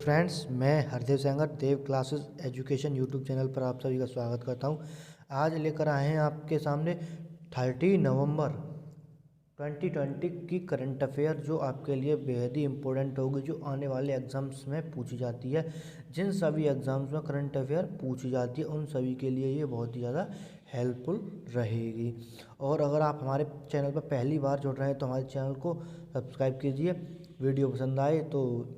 Friends, मैं हरदेव सेंगर देव classes education YouTube channel पर आप सभी का स्वागत करता हूं। आज लेकर आए हैं आपके सामने 30 नवंबर 2020 की करंट अफेयर, जो आपके लिए बेहद ही इम्पोर्टेंट होगी, जो आने वाले एग्ज़ाम्स में पूछी जाती है। जिन सभी एग्ज़ाम्स में करंट अफेयर पूछी जाती है उन सभी के लिए ये बहुत ही ज़्यादा हेल्पफुल रहेगी। और अगर आप हमारे चैनल पर पहली बार जुड़ रहे हैं तो हमारे चैनल को सब्सक्राइब कीजिए। वीडियो पसंद आए तो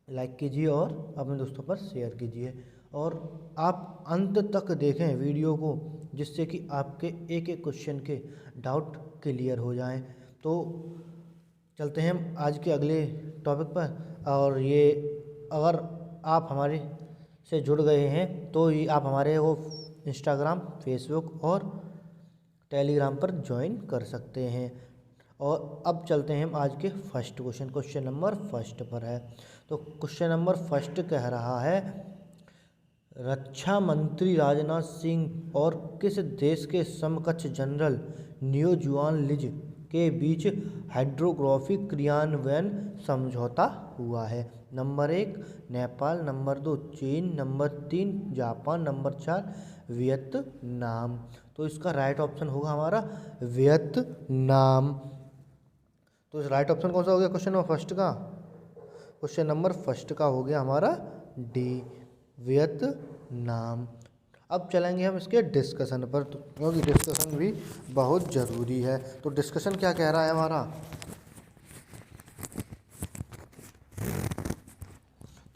लाइक कीजिए और अपने दोस्तों पर शेयर कीजिए, और आप अंत तक देखें वीडियो को, जिससे कि आपके एक एक क्वेश्चन के डाउट क्लियर हो जाएं। तो चलते हैं हम आज के अगले टॉपिक पर। और ये अगर आप हमारे से जुड़ गए हैं तो ये आप हमारे वो इंस्टाग्राम, फेसबुक और टेलीग्राम पर ज्वाइन कर सकते हैं। और अब चलते हैं हम आज के फर्स्ट क्वेश्चन नंबर फर्स्ट पर है। तो क्वेश्चन नंबर फर्स्ट कह रहा है, रक्षा मंत्री राजनाथ सिंह और किस देश के समकक्ष जनरल नियो जुआन लिज के बीच हाइड्रोग्राफिक क्रियान्वयन समझौता हुआ है? नंबर 1 नेपाल, नंबर 2 चीन, नंबर 3 जापान, नंबर 4 वियतनाम। तो इसका राइट ऑप्शन होगा हमारा वियतनाम। तो राइट ऑप्शन कौन सा हो गया क्वेश्चन नंबर फर्स्ट का? क्वेश्चन नंबर फर्स्ट का हो गया हमारा डी, वियतनाम। अब चलेंगे हम इसके डिस्कशन पर, क्योंकि डिस्कशन भी बहुत ज़रूरी है। तो डिस्कशन क्या कह रहा है हमारा?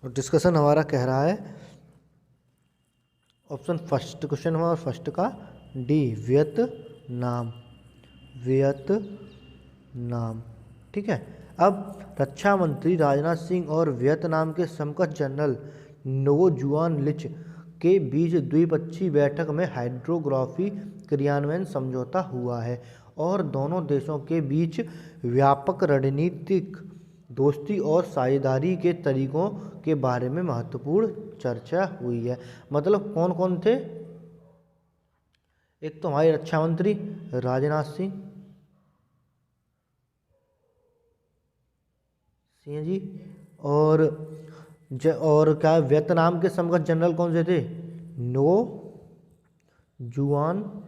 तो डिस्कशन हमारा कह रहा है ऑप्शन फर्स्ट, क्वेश्चन हमारा फर्स्ट का डी, वियतनाम, वियतनाम। ठीक है। अब रक्षा मंत्री राजनाथ सिंह और वियतनाम के समकक्ष जनरल नो जुआन लिच के बीच द्विपक्षीय बैठक में हाइड्रोग्राफी क्रियान्वयन समझौता हुआ है, और दोनों देशों के बीच व्यापक रणनीतिक दोस्ती और साझेदारी के तरीकों के बारे में महत्वपूर्ण चर्चा हुई है। मतलब कौन कौन थे? एक तो हमारे रक्षा मंत्री राजनाथ सिंह जी, और क्या वियतनाम के समकक्ष जनरल कौन से थे? नो जुआन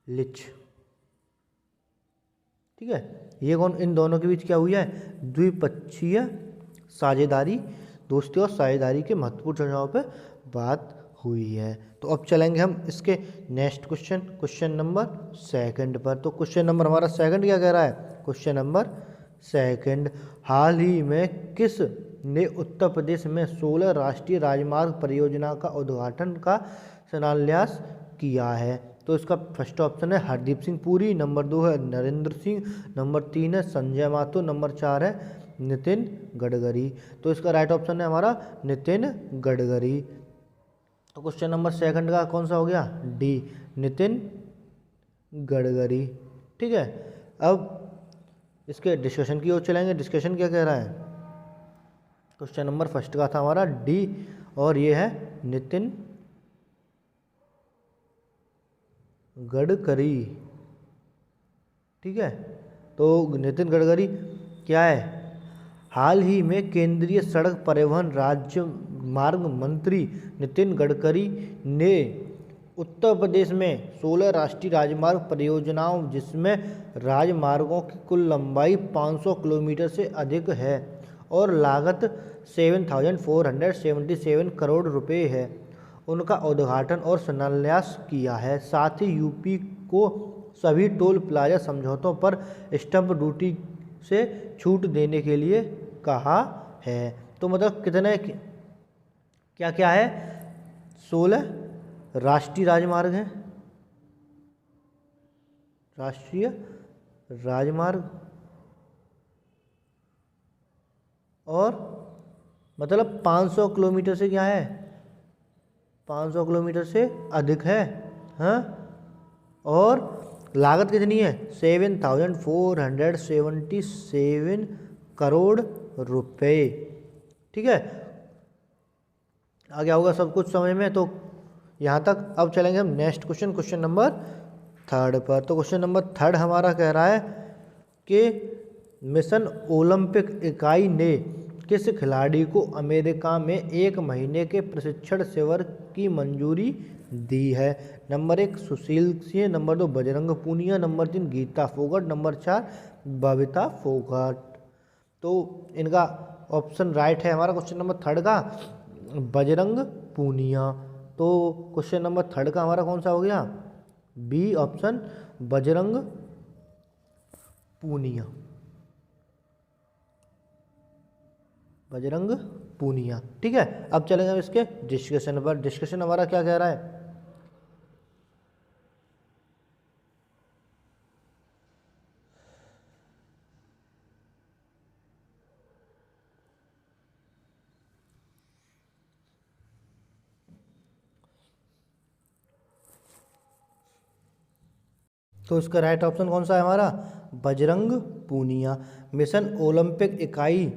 लिच। ठीक है। ये कौन? इन दोनों के बीच क्या हुई है? द्विपक्षीय साझेदारी, दोस्ती और साझेदारी के महत्वपूर्ण चर्चाओं पर बात हुई है। तो अब चलेंगे हम इसके नेक्स्ट क्वेश्चन नंबर सेकंड पर। तो क्वेश्चन नंबर हमारा सेकंड क्या कह रहा है? क्वेश्चन नंबर सेकंड, हाल ही में किस ने उत्तर प्रदेश में 16 राष्ट्रीय राजमार्ग परियोजना का उद्घाटन का शिलान्यास किया है? तो इसका फर्स्ट ऑप्शन है हरदीप सिंह पुरी, नंबर 2 है नरेंद्र सिंह, नंबर 3 है संजय माथुर, नंबर 4 है नितिन गडकरी। तो इसका राइट ऑप्शन है हमारा नितिन गडकरी। तो क्वेश्चन नंबर सेकंड का कौन सा हो गया? डी, नितिन गडकरी। ठीक है। अब इसके डिस्कशन की ओर चलेंगे। डिस्कशन क्या कह रहा है? क्वेश्चन नंबर फर्स्ट का था हमारा डी, और ये है नितिन गडकरी। ठीक है। तो नितिन गडकरी क्या है? हाल ही में केंद्रीय सड़क परिवहन राज्य मार्ग मंत्री नितिन गडकरी ने उत्तर प्रदेश में 16 राष्ट्रीय राजमार्ग परियोजनाओं, जिसमें राजमार्गों की कुल लंबाई 500 किलोमीटर से अधिक है और लागत 7,477 करोड़ रुपए है, उनका उद्घाटन और शिलान्यास किया है। साथ ही यूपी को सभी टोल प्लाजा समझौतों पर स्टैंप ड्यूटी से छूट देने के लिए कहा है। तो मतलब कितने क्या क्या है? 16 राष्ट्रीय राजमार्ग हैं, राष्ट्रीय राजमार्ग, और मतलब 500 किलोमीटर से क्या है? 500 किलोमीटर से अधिक है। हाँ, और लागत कितनी है? 7,477 करोड़ रुपए। ठीक है। आगे होगा सब कुछ समझ में। तो यहाँ तक। अब चलेंगे हम नेक्स्ट क्वेश्चन नंबर थर्ड पर। तो क्वेश्चन नंबर थर्ड हमारा कह रहा है कि मिशन ओलंपिक इकाई ने किस खिलाड़ी को अमेरिका में 1 महीने के प्रशिक्षण शिविर की मंजूरी दी है? Number 1 Sushil Singh, number 2 Bajrang Punia, number 3 Geeta Phogat, number 4 Babita Phogat. तो इनका ऑप्शन राइट है हमारा क्वेश्चन नंबर 3 का बजरंग पूनिया। तो क्वेश्चन नंबर 3 का हमारा कौन सा हो गया? B option Bajrang Punia, Bajrang Punia. ठीक है, अब चलेंगे हम इसके डिस्कशन पर। डिस्कशन हमारा क्या कह रहा है? तो इसका राइट ऑप्शन कौन सा है हमारा? बजरंग पूनिया। मिशन ओलंपिक इकाई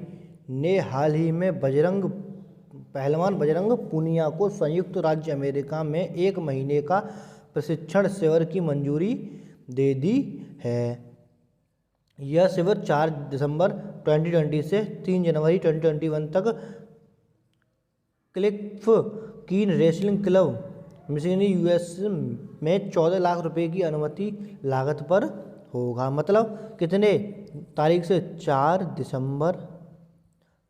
ने हाल ही में पहलवान बजरंग पूनिया को संयुक्त राज्य अमेरिका में 1 महीने का प्रशिक्षण शिविर की मंजूरी दे दी है। यह शिविर 4 दिसंबर 2020 से 3 जनवरी 2021 तक क्लिफ कीन रेसलिंग क्लब मिशिगन यूएस में 14 लाख रुपए की अनुमति लागत पर होगा। मतलब कितने तारीख से? 4 दिसंबर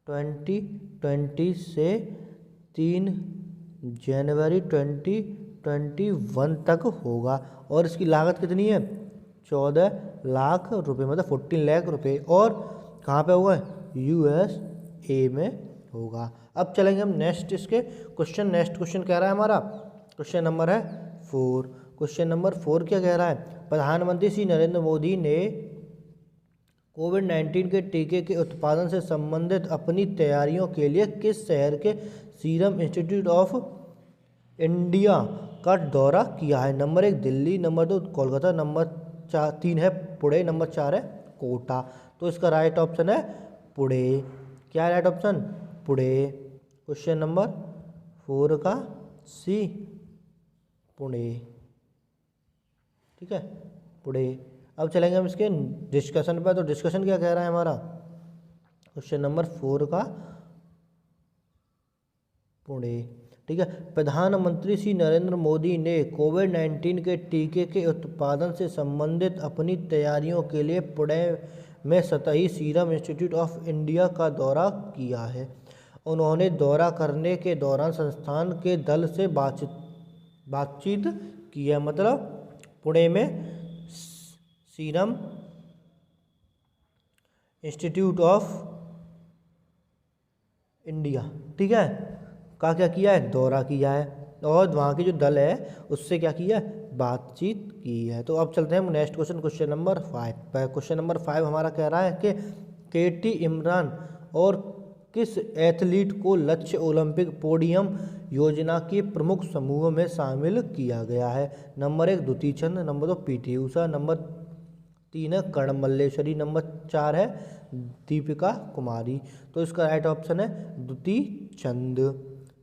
2020 से 3 जनवरी 2021 तक होगा। और इसकी लागत कितनी है? 14 लाख रुपए, मतलब 14 लाख रुपए। और कहाँ पे होगा? USA में होगा। अब चलेंगे हम नेक्स्ट इसके क्वेश्चन। नेक्स्ट क्वेश्चन कह रहा है हमारा क्वेश्चन नंबर है 4। क्वेश्चन नंबर 4 क्या कह रहा है? प्रधानमंत्री श्री नरेंद्र मोदी ने कोविड-19 के टीके के उत्पादन से संबंधित अपनी तैयारियों के लिए किस शहर के सीरम इंस्टीट्यूट ऑफ इंडिया का दौरा किया है? Number 1 Delhi, number 2 Kolkata, number 3 है पुणे, नंबर 4 है कोटा। तो इसका राइट ऑप्शन है पुणे। क्या right option? Pune. Question number 4 का सी पुणे। ठीक है, पुणे। अब चलेंगे हम इसके डिस्कशन पर। तो डिस्कशन क्या कह रहा है हमारा? क्वेश्चन नंबर 4 का पुणे। ठीक है, प्रधानमंत्री श्री नरेंद्र मोदी ने कोविड-19 के टीके के उत्पादन से संबंधित अपनी तैयारियों के लिए पुणे में सतही सीरम इंस्टीट्यूट ऑफ इंडिया का दौरा किया है। उन्होंने दौरा करने के दौरान संस्थान के दल से बातचीत की है। मतलब पुणे में सीरम इंस्टीट्यूट ऑफ इंडिया, ठीक है, का क्या किया है? दौरा किया है। और वहाँ की जो दल है उससे क्या किया है? बातचीत की है। तो अब चलते हैं हम नेक्स्ट क्वेश्चन, क्वेश्चन नंबर 5 पर। क्वेश्चन नंबर 5 हमारा कह रहा है कि केटी इमरान और किस एथलीट को लक्ष्य ओलंपिक पोडियम योजना के प्रमुख समूह में शामिल किया गया है? नंबर 1 दुती चंद, नंबर 2 पीटी उषा, नंबर 3 है कर्ण मल्लेश्वरी, नंबर 4 है दीपिका कुमारी। तो इसका राइट ऑप्शन है दुती चंद।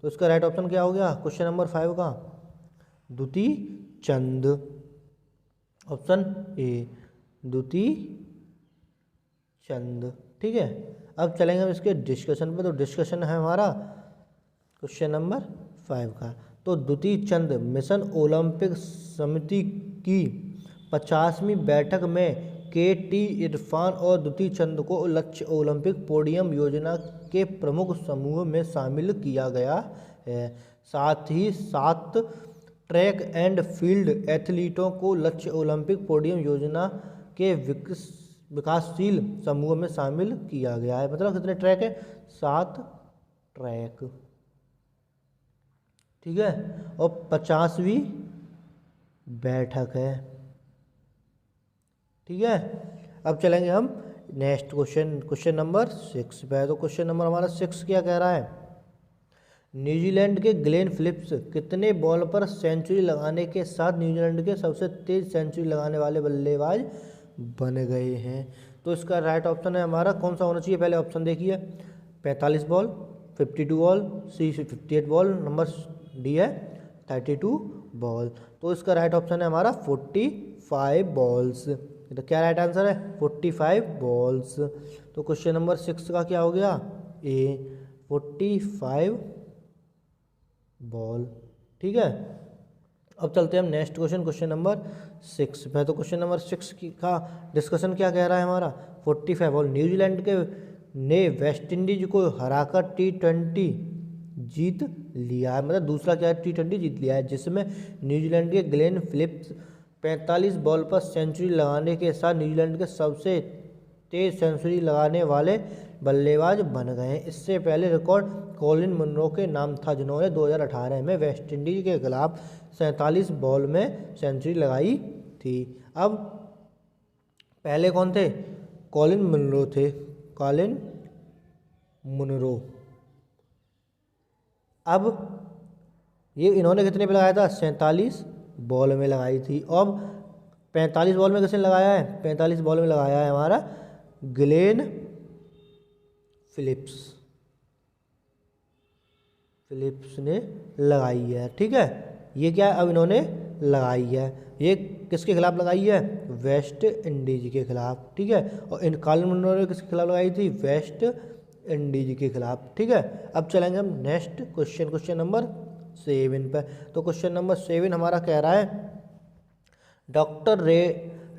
तो इसका राइट ऑप्शन क्या हो गया क्वेश्चन नंबर 5 का? दुती चंद, ऑप्शन ए दुती चंद। ठीक है, अब चलेंगे हम इसके डिस्कशन पे। तो डिस्कशन है हमारा क्वेश्चन नंबर 5 का। तो दुती चंद मिशन ओलंपिक समिति की 50वीं बैठक में केटी इरफान और दुती चंद को लक्ष्य ओलंपिक पोडियम योजना के प्रमुख समूह में शामिल किया गया है। साथ ही 7 ट्रैक एंड फील्ड एथलीटों को लक्ष्य ओलंपिक पोडियम योजना के विकासशील समूह में शामिल किया गया है। मतलब कितने ट्रैक है? 7 ट्रैक। ठीक है, और 50वीं बैठक है। ठीक है, अब चलेंगे हम नेक्स्ट क्वेश्चन, क्वेश्चन नंबर 6 पे। तो क्वेश्चन नंबर हमारा 6 क्या कह रहा है? न्यूजीलैंड के ग्लेन फिलिप्स कितने बॉल पर सेंचुरी लगाने के साथ न्यूजीलैंड के सबसे तेज सेंचुरी लगाने वाले बल्लेबाज बन गए हैं? तो इसका राइट ऑप्शन है हमारा कौन सा होना चाहिए? पहले ऑप्शन देखिए, 45 बॉल, 52 बॉल, सी 58 बॉल, नंबर डी है 32 बॉल। तो इसका राइट ऑप्शन है हमारा 45 बॉल्स। तो क्या राइट आंसर है? 45 बॉल्स। तो क्वेश्चन नंबर 6 का क्या हो गया? ए 45 बॉल। ठीक है, अब चलते हैं हम नेक्स्ट क्वेश्चन, क्वेश्चन नंबर 6 पे। तो क्वेश्चन नंबर 6 का डिस्कशन क्या कह रहा है हमारा, 45 बॉल। न्यूजीलैंड के ने वेस्ट इंडीज को हराकर T20 जीत लिया है, मतलब दूसरा क्या है, T20 जीत लिया है, जिसमें न्यूजीलैंड के ग्लेन फिलिप्स 45 बॉल पर सेंचुरी लगाने के साथ न्यूजीलैंड के सबसे तेज सेंचुरी लगाने वाले बल्लेबाज बन गए हैं। इससे पहले रिकॉर्ड कॉलिन मुनरो के नाम था, जिन्होंने 2018 में वेस्ट इंडीज के खिलाफ 47 बॉल में सेंचुरी लगाई थी। अब पहले कौन थे, कॉलिन मुनरो थे, कॉलिन मुनरो। अब ये इन्होंने कितने पे लगाया था, 47 बॉल में लगाई थी। अब 45 बॉल में किसने लगाया है, 45 बॉल में लगाया है हमारा ग्लेन फिलिप्स ने लगाई है। ठीक है, ये क्या है, अब इन्होंने लगाई है, ये किसके खिलाफ लगाई है, वेस्ट इंडीज के खिलाफ। ठीक है, और इन कॉलिन मुनरो ने किसके खिलाफ लगाई थी, वेस्ट इंडीज के खिलाफ। ठीक है, अब चलेंगे हम नेक्स्ट क्वेश्चन, क्वेश्चन नंबर 7 पे। तो क्वेश्चन नंबर 7 हमारा कह रहा है, डॉक्टर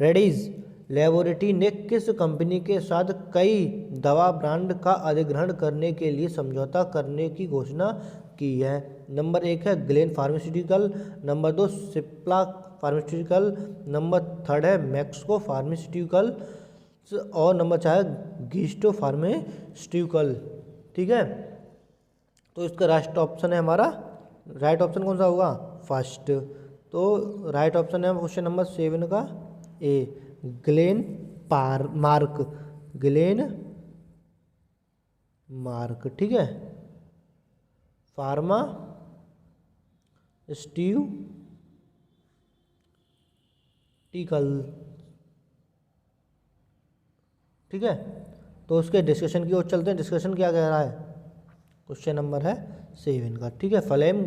रेडीज लेबोरेटरी ने किस कंपनी के साथ कई दवा ब्रांड का अधिग्रहण करने के लिए समझौता करने की घोषणा की है। नंबर 1 है Glenn pharmaceutical, number 2 Cipla pharmaceutical, number 3 है मैक्सको फार्मास्यूटिकल, और नंबर 4 गिस्टो फार्मास्यूटिकल। ठीक है, तो इसका राइट ऑप्शन है हमारा, राइट ऑप्शन कौन सा होगा, फर्स्ट। तो राइट ऑप्शन है क्वेश्चन नंबर 7 का ए, ग्लेन मार्क। ठीक है, फार्मा स्यूटिकल। ठीक है, तो उसके डिस्कशन की ओर चलते हैं। डिस्कशन क्या कह रहा है, क्वेश्चन नंबर है 7 का। ठीक है, flame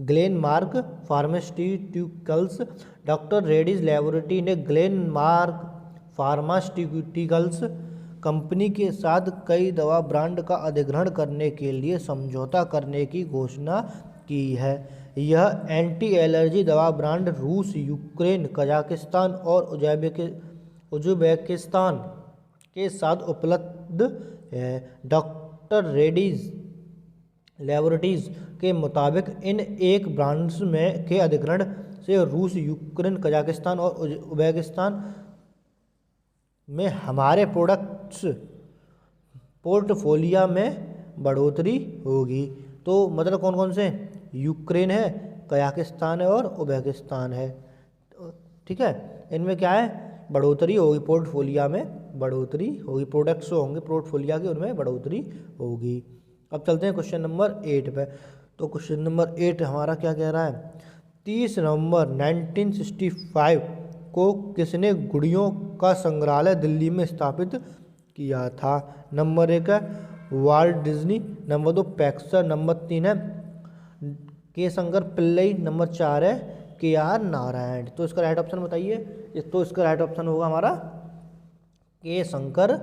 Glenn mark pharmaceuticals, doctor Reddy's laboratory ने ग्लेन मार्क फार्मास्यूटिकल्स कंपनी के साथ कई दवा ब्रांड का अधिग्रहण करने के लिए समझौता करने की घोषणा की है। यह एंटी एलर्जी दवा ब्रांड रूस, यूक्रेन, कजाकिस्तान और उज्बेकिस्तान के साथ उपलब्ध है। डॉक्टर रेडीज लेबोरेटरीज के मुताबिक इन एक ब्रांड्स में के अधिग्रहण से रूस, यूक्रेन, कजाकिस्तान और उज्बेकिस्तान में हमारे प्रोडक्ट्स पोर्टफोलियो में बढ़ोतरी होगी। तो मतलब कौन कौन से, यूक्रेन है, कजाकिस्तान है और उज्बेकिस्तान है। ठीक है, इनमें क्या है, बढ़ोतरी होगी, पोर्टफोलियो में बढ़ोतरी होगी, प्रोडक्ट्स होंगे पोर्टफोलियो के, उनमें बढ़ोतरी होगी। अब चलते हैं क्वेश्चन नंबर 8 पे। तो क्वेश्चन नंबर 8 हमारा क्या कह रहा है, 30 नवंबर 1965 को किसने गुड़ियों का संग्रहालय दिल्ली में स्थापित किया था। नंबर 1 है वाल्ट डिज्नी, नंबर 2 पैक्सर, नंबर 3 है के शंकर पिल्लई, नंबर 4 है KR नारायण। तो इसका राइट ऑप्शन बताइए। तो इसका राइट ऑप्शन होगा हमारा के शंकर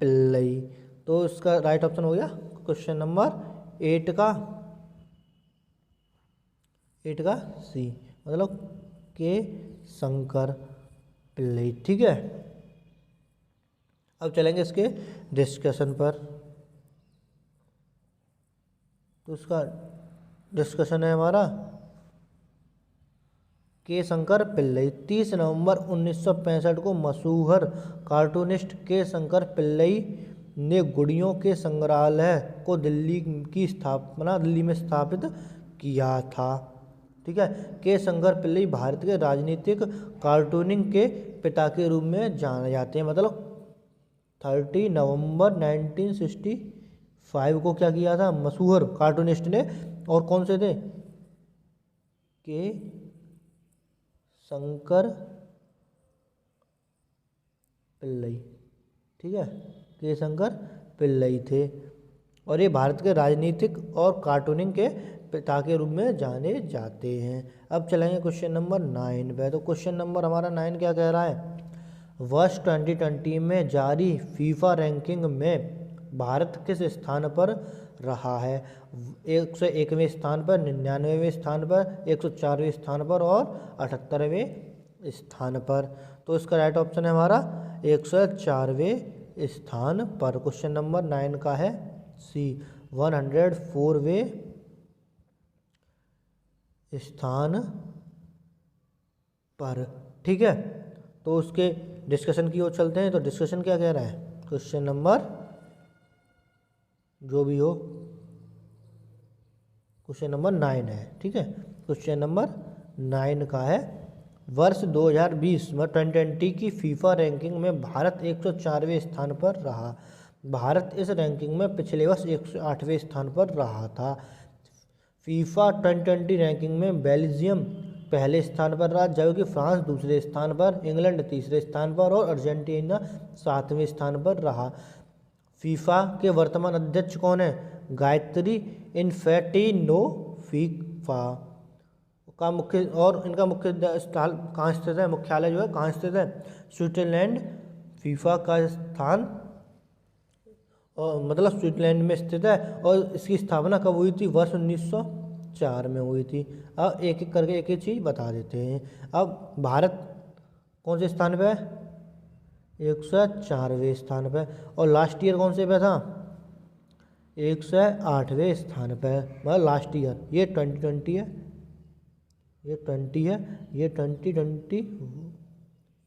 पिल्लई। तो इसका राइट ऑप्शन हो गया क्वेश्चन नंबर 8 का सी, मतलब के शंकर पिल्लई। ठीक है, अब चलेंगे इसके डिस्कशन पर। तो उसका डिस्कशन है हमारा के शंकर पिल्लई। 30 नवंबर 1965 को मशहूर कार्टूनिस्ट के शंकर पिल्लई ने गुड़ियों के संग्रहालय को दिल्ली में स्थापित किया था। ठीक है, के शंकर पिल्लई भारत के राजनीतिक कार्टूनिंग के पिता के रूप में जाने जाते हैं। मतलब 30 नवंबर 1965 को क्या किया था, मशहूर कार्टूनिस्ट ने, और कौन से थे, के शंकर पिल्लई। ठीक है, के शंकर पिल्लई थे, और ये भारत के राजनीतिक और कार्टूनिंग के पिता के रूप में जाने जाते हैं। अब चलेंगे क्वेश्चन नंबर 9 पे। तो क्वेश्चन नंबर हमारा 9 क्या कह रहा है, वर्ष 2020 में जारी फीफा रैंकिंग में भारत किस स्थान पर रहा है? 101वें स्थान पर, 99वें स्थान पर, 104वें स्थान पर और 78वें स्थान पर। तो इसका राइट ऑप्शन है हमारा 104वें स्थान पर। क्वेश्चन नंबर 9 का है सी, 104वें स्थान पर। ठीक है, तो उसके डिस्कशन की ओर चलते हैं। तो डिस्कशन क्या कह रहा है? क्वेश्चन नंबर जो भी हो, क्वेश्चन नंबर 9 है। ठीक है, क्वेश्चन नंबर 9 का है, वर्ष 2020 में 2020 की फीफा रैंकिंग में भारत 104वें स्थान पर रहा। भारत इस रैंकिंग में पिछले वर्ष 108वें स्थान पर रहा था। फीफा 2020 रैंकिंग में बेल्जियम पहले स्थान पर रहा, जबकि फ्रांस दूसरे स्थान पर, इंग्लैंड तीसरे स्थान पर और अर्जेंटीना 7वें स्थान पर रहा। फीफा के वर्तमान अध्यक्ष कौन है? गायत्री इन्फैंटिनो। फीफा का मुख्य और इनका मुख्य स्थल कहाँ स्थित है? मुख्यालय जो है कहाँ स्थित है? स्विट्जरलैंड। फीफा का स्थान और मतलब स्विट्जरलैंड में स्थित है और इसकी स्थापना कब हुई थी? वर्ष 1904 में हुई थी। अब एक एक करके एक एक चीज़ बता देते हैं। अब भारत कौन से स्थान पे है? 104वें स्थान पे। और लास्ट ईयर कौन से पे था? 108वें स्थान पे, मतलब लास्ट ईयर। ये 2020 है, ये 20 है, ये 2020,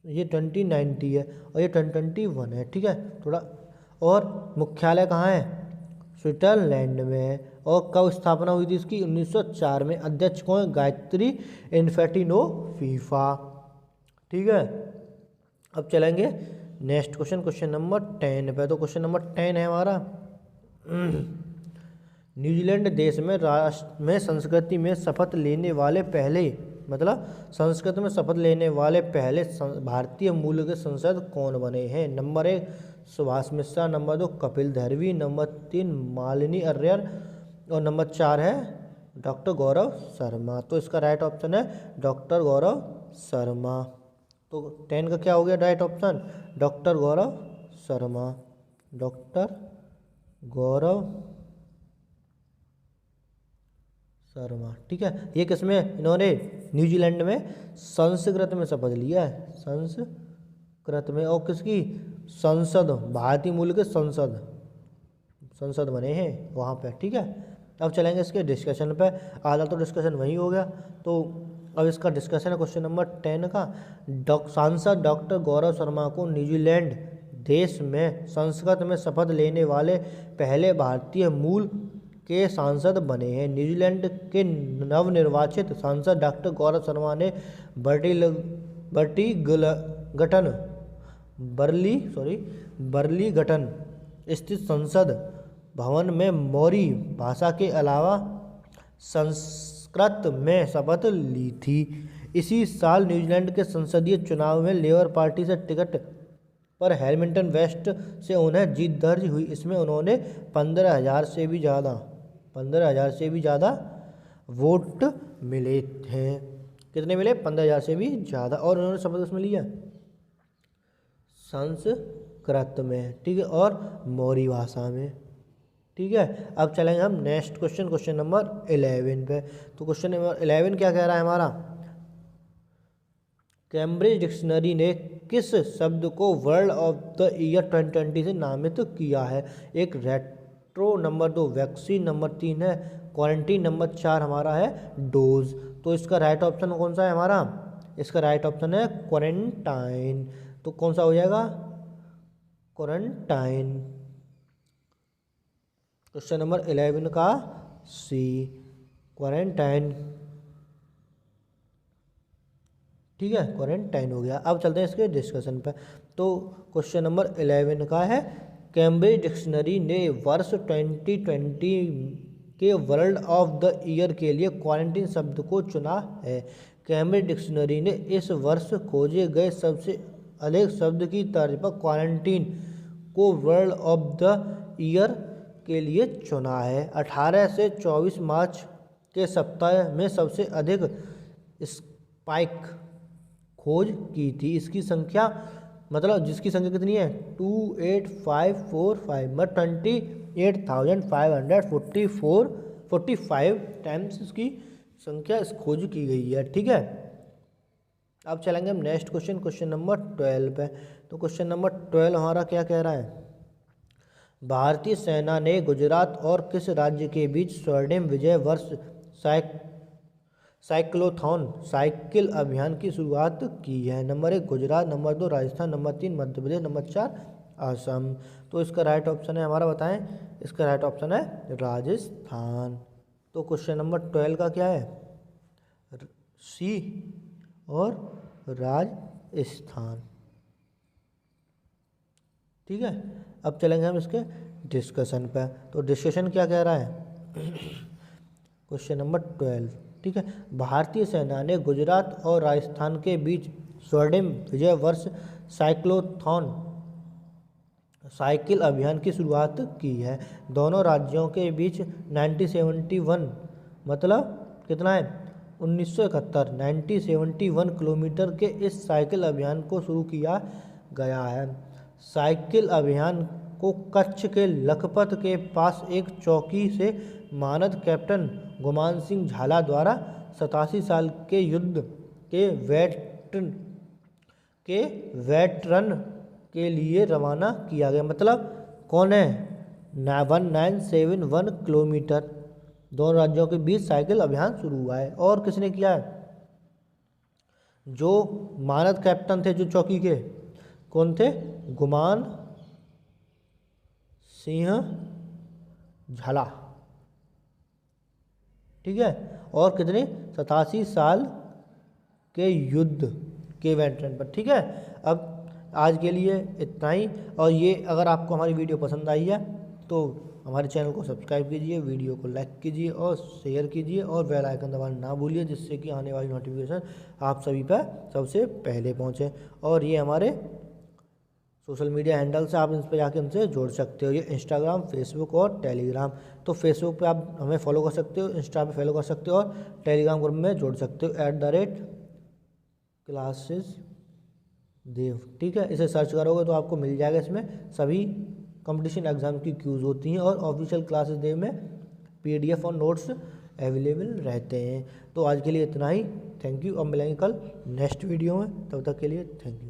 ये 2090 है और ये 2021 है। ठीक है, थोड़ा। और मुख्यालय कहाँ है? स्विट्जरलैंड में है। और कब स्थापना हुई थी इसकी? 1904 में। अध्यक्ष कौन है? गायत्री इन्फैंटिनो। फीफा। ठीक है, अब चलेंगे नेक्स्ट क्वेश्चन, क्वेश्चन नंबर 10 पे। तो क्वेश्चन नंबर 10 है हमारा, न्यूजीलैंड देश में राष्ट्र में संस्कृति में शपथ लेने वाले पहले, मतलब संस्कृत में शपथ लेने वाले पहले भारतीय मूल के सांसद कौन बने हैं? Number 1 Subhash Mishra, number 2 Kapil Dharavi, number 3 Malini Iyer और नंबर 4 है डॉक्टर गौरव शर्मा। तो इसका राइट ऑप्शन है डॉक्टर गौरव शर्मा। तो 10 का क्या हो गया right option? Doctor Gaurav Sharma. Doctor Gaurav Sharma. ठीक है, ये किसमें इन्होंने न्यूजीलैंड में संस्कृत में शपथ लिया है, संस्कृत में। और किसकी? संसद, भारतीय मूल के संसद बने हैं वहाँ पे। ठीक है, अब चलेंगे इसके डिस्कशन पे। आधा तो डिस्कशन वही हो गया, तो अब इसका डिस्कशन है क्वेश्चन नंबर 10 का। सांसद डॉक्टर गौरव शर्मा को न्यूजीलैंड देश में संस्कृत में शपथ लेने वाले पहले भारतीय मूल के सांसद बने हैं। न्यूजीलैंड के नवनिर्वाचित सांसद डॉक्टर गौरव शर्मा ने बर्लिंगटन स्थित संसद भवन में मौरी भाषा के अलावा संस्कृत में शपथ ली थी। इसी साल न्यूजीलैंड के संसदीय चुनाव में लेबर पार्टी से टिकट पर हैमिल्टन वेस्ट से उन्हें जीत दर्ज हुई। इसमें उन्होंने 15,000 से भी ज़्यादा वोट मिले थे। कितने मिले? 15,000 से भी ज़्यादा। और उन्होंने शपथ उसमें लिया संस्कृत में। ठीक है, और मौरी भाषा में। ठीक है, अब चलेंगे हम नेक्स्ट क्वेश्चन, क्वेश्चन नंबर 11 पे। तो क्वेश्चन नंबर 11 क्या कह रहा है हमारा? कैम्ब्रिज डिक्शनरी ने किस शब्द को वर्ड ऑफ द ईयर 2020 से नामित किया है? एक रेट्रो, नंबर 2 वैक्सीन, नंबर 3 है क्वारंटीन, नंबर 4 हमारा है डोज। तो इसका राइट ऑप्शन कौन सा है हमारा? इसका राइट ऑप्शन है क्वारंटाइन। तो कौन सा हो जाएगा? क्वारंटाइन। क्वेश्चन नंबर 11 का सी, क्वारंटाइन। ठीक है, क्वारंटाइन हो गया। अब चलते हैं इसके डिस्कशन पे। तो क्वेश्चन नंबर 11 का है, कैम्ब्रिज डिक्शनरी ने वर्ष 2020 के वर्ल्ड ऑफ द ईयर के लिए क्वारंटीन शब्द को चुना है। कैम्ब्रिज डिक्शनरी ने इस वर्ष खोजे गए सबसे अधिक शब्द की तर्ज पर क्वारंटीन को वर्ल्ड ऑफ द ईयर के लिए चुना है। 18 से 24 मार्च के सप्ताह में सबसे अधिक स्पाइक खोज की थी। इसकी संख्या मतलब जिसकी संख्या कितनी है 28545, मतलब 28,545 टाइम्स इसकी संख्या इस खोज की गई है। ठीक है, अब चलेंगे हम नेक्स्ट क्वेश्चन नंबर 12 पे। तो क्वेश्चन नंबर 12 हमारा क्या कह रहा है, भारतीय सेना ने गुजरात और किस राज्य के बीच स्वर्णिम विजय वर्ष साइक्लोथॉन साइकिल अभियान की शुरुआत की है। Number 1 Gujarat, number 2 Rajasthan, number 3 Madhya Pradesh, number 4 Assam. तो इसका राइट ऑप्शन है हमारा, बताएं, इसका राइट ऑप्शन है राजस्थान। तो क्वेश्चन नंबर 12 का क्या है, सी और राजस्थान। ठीक है, अब चलेंगे हम इसके डिस्कशन पे। तो डिस्कशन क्या कह रहा है, क्वेश्चन नंबर 12। ठीक है, भारतीय सेना ने गुजरात और राजस्थान के बीच स्वर्णिम विजय वर्ष साइक्लोथॉन साइकिल अभियान की शुरुआत की है। दोनों राज्यों के बीच 1971, मतलब कितना है 1971 किलोमीटर के इस साइकिल अभियान को शुरू किया गया है। साइकिल अभियान को कच्छ के लखपत के पास एक चौकी से मानद कैप्टन गुमान सिंह झाला द्वारा 87 साल के युद्ध के वेटरन के लिए रवाना किया गया। मतलब कौन है, 1971 किलोमीटर दोनों राज्यों के बीच साइकिल अभियान शुरू हुआ है। और किसने किया है, जो मानद कैप्टन थे जो चौकी के, कौन थे, गुमान सिंह झाला। ठीक है, और कितने 87 साल के युद्ध के वेटरन पर। ठीक है, अब आज के लिए इतना ही। और ये अगर आपको हमारी वीडियो पसंद आई है तो हमारे चैनल को सब्सक्राइब कीजिए, वीडियो को लाइक कीजिए और शेयर कीजिए और बेल आइकन दबाना ना भूलिए, जिससे कि आने वाली नोटिफिकेशन आप सभी पर सबसे पहले पहुंचे। और ये हमारे सोशल मीडिया हैंडल से आप इन पर जाके हमसे जुड़ सकते हो, ये इंस्टाग्राम, फेसबुक और टेलीग्राम। तो फेसबुक पे आप हमें फॉलो कर सकते हो, इंस्टा पे फॉलो कर सकते हो और टेलीग्राम ग्रुप में जुड़ सकते हो @क्लासेस देव। ठीक है, इसे सर्च करोगे तो आपको मिल जाएगा। इसमें सभी कंपटीशन एग्जाम की क्यूज़ होती हैं और ऑफिशियल क्लासेस देव में PDF और नोट्स अवेलेबल रहते हैं। तो आज के लिए इतना ही, थैंक यू। अब मिलेंगे कल नेक्स्ट वीडियो में, तब तक के लिए थैंक यू।